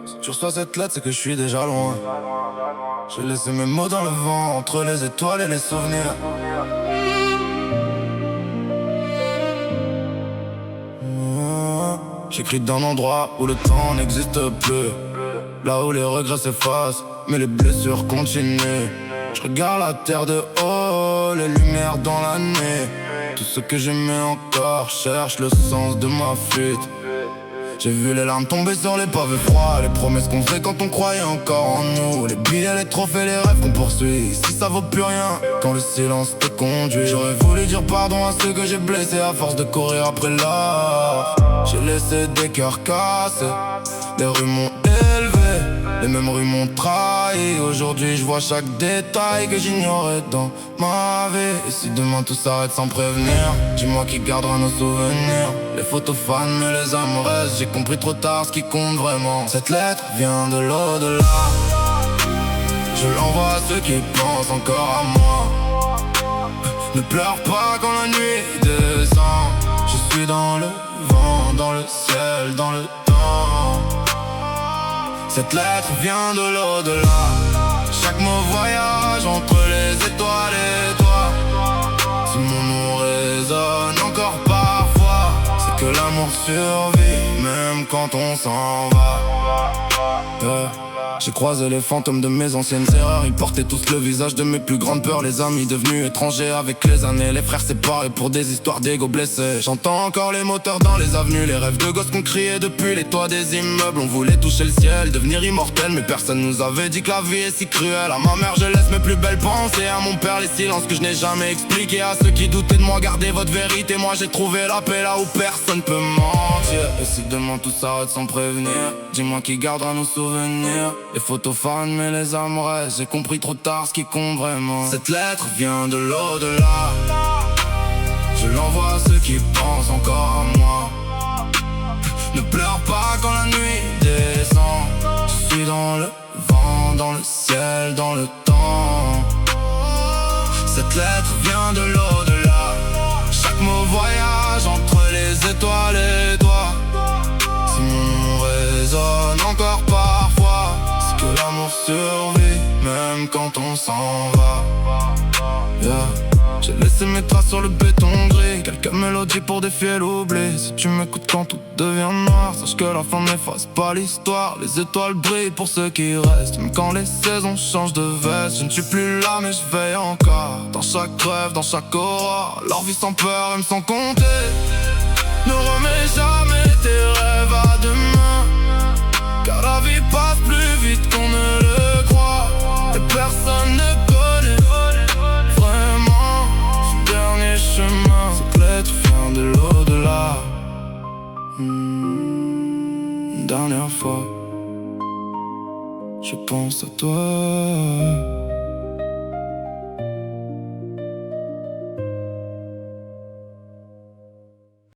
Si tu reçois cette lettre, c'est que je suis déjà loin. J'ai laissé mes mots dans le vent, entre les étoiles et les souvenirs. J'écris d'un endroit où le temps n'existe plus, là où les regrets s'effacent, mais les blessures continuent. Je regarde la terre de haut, les lumières dans la nuit. Tout ce que j'aimais encore cherche le sens de ma fuite. J'ai vu les larmes tomber sur les pavés froids, les promesses qu'on faisait quand on croyait encore en nous, les billets, les trophées, les rêves qu'on poursuit. Si ça vaut plus rien, quand le silence te conduit. J'aurais voulu dire pardon à ceux que j'ai blessés à force de courir après l'art. J'ai laissé des cœurs cassés, les rues m'ont élevé, les mêmes rues m'ont trahi. Aujourd'hui je vois chaque détail que j'ignorais dans ma vie. Et si demain tout s'arrête sans prévenir, dis-moi qui gardera nos souvenirs. Les photos fans mais les âmes restent. J'ai compris trop tard ce qui compte vraiment. Cette lettre vient de l'au-delà. Je l'envoie à ceux qui pensent encore à moi. Ne pleure pas quand la nuit descend. Je suis dans le vent, dans le ciel, dans le temps. Cette lettre vient de l'au-delà. Chaque mot voyage entre les étoiles et toi. Si mon nom résonne encore parfois, c'est que l'amour survit même quand on s'en va. J'ai croisé les fantômes de mes anciennes erreurs. Ils portaient tous le visage de mes plus grandes peurs. Les amis devenus étrangers avec les années. Les frères séparés pour des histoires d'ego blessés. J'entends encore les moteurs dans les avenues. Les rêves de gosses qu'on criait depuis les toits des immeubles. On voulait toucher le ciel, devenir immortel, mais personne nous avait dit que la vie est si cruelle. À ma mère je laisse mes plus belles pensées, à mon père les silences que je n'ai jamais expliqués. À ceux qui doutaient de moi, gardez votre vérité. Moi j'ai trouvé la paix là où personne peut mentir. Et si demain tout s'arrête sans prévenir, dis-moi qui gardera nos souvenirs. Les photos fans mais les âmes restent. J'ai compris trop tard ce qui compte vraiment. Cette lettre vient de l'au-delà. Je l'envoie à ceux qui pensent encore à moi. Ne pleure pas quand la nuit descend. Je suis dans le vent, dans le ciel, dans le temps. Cette lettre vient de l'au-delà. Chaque mot voyage entre les étoiles et toi. Si mon nom résonne encore parfois, c'est que l'amour survit même quand on s'en va. J'ai laissé mes traces sur le béton gris, quelques mélodies pour défier l'oubli. Si tu m'écoutes quand tout devient noir, sache que la fin n'efface pas l'histoire. Les étoiles brillent pour ceux qui restent, même quand les saisons changent de veste. Je ne suis plus là mais je veille encore, dans chaque rêve, dans chaque aurore. Leur vie sans peur, même sans compter. Ne remets jamais tes rêves à demain, car la vie passe plus vite qu'on ne le croit. Et personne ne connaît vraiment ce dernier chemin. Cette lettre vient de l'au-delà. Une dernière fois, je pense à toi.